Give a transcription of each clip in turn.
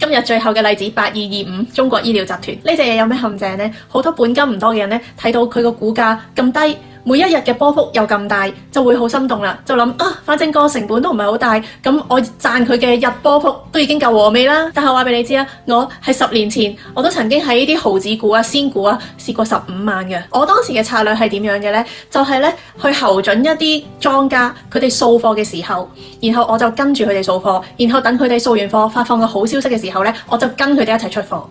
今日最後嘅例子8225中國醫療集團呢隻嘢有咩陷阱呢？好多本金唔多嘅人呢，睇到佢個股價咁低，每一日嘅波幅又咁大，就會好心動啦，就諗啊，反正個成本都唔係好大，咁我賺佢嘅日波幅都已經夠和味啦。但係話俾你知啊，我係10年前我都曾經喺呢啲毫子股啊、仙股啊試過15萬嘅。我當時嘅策略係點樣嘅呢？就係呢，去睺準一啲莊家佢哋掃貨嘅時候，然後我就跟住佢哋掃貨，然後等佢哋掃完貨發放個好消息嘅時候呢，我就跟佢哋一齊出貨。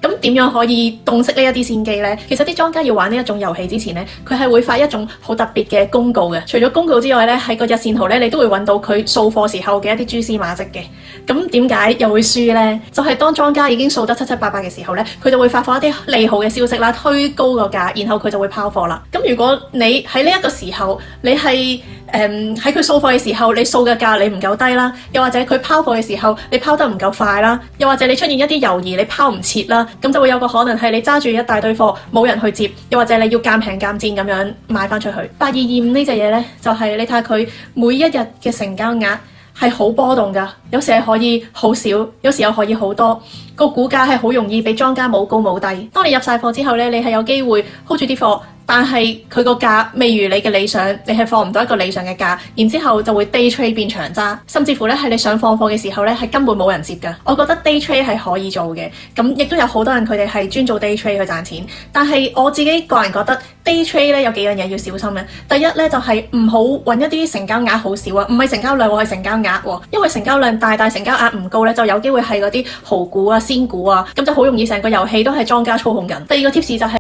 咁點樣可以洞悉呢一啲先機呢？其實啲莊家要玩呢一種遊戲之前呢，佢係會發一種好特別嘅公告嘅。除咗公告之外呢，喺個日線圖呢，你都會揾到佢掃貨時候嘅一啲蛛絲馬跡嘅。咁點解又會輸呢？就係當莊家已經掃得七七八八嘅時候呢，佢就會發放一啲利好嘅消息啦，推高個價，然後佢就會拋貨啦。咁如果你喺呢一個時候，你係喺佢掃貨嘅時候，你掃嘅價你唔夠低啦，又或者佢拋貨嘅時候，你拋得唔夠快啦，又或者你出現一啲猶豫，你拋唔切啦，咁就會有個可能係你揸住一大堆貨，冇人去接，又或者你要賤平賤賤咁樣賣翻出去。8225呢隻嘢呢，就係你睇下佢每一日嘅成交額係好波動㗎，有時係可以好少，有時又可以好多，個股價係好容易俾莊家冇高冇低。當你入晒貨之後呢，你係有機會 hold 住啲貨。但係佢個價未如你嘅理想，你係放唔到一個理想嘅價，然之後就會 day trade 變長揸，甚至乎咧係你想放貨嘅時候咧係根本冇人接㗎。我覺得 day trade 係可以做嘅，咁亦都有好多人佢哋係專做 day trade 去賺錢。但係我自己個人覺得 day trade 咧有幾樣嘢要小心嘅。第一咧就係唔好揾一啲成交額好少啊，唔係成交量喎，係成交額喎，因為成交量大但成交額唔高咧，就有機會係嗰啲豪股啊、仙股啊，咁就好容易成個遊戲都係莊家操控緊。第二個 tips 就係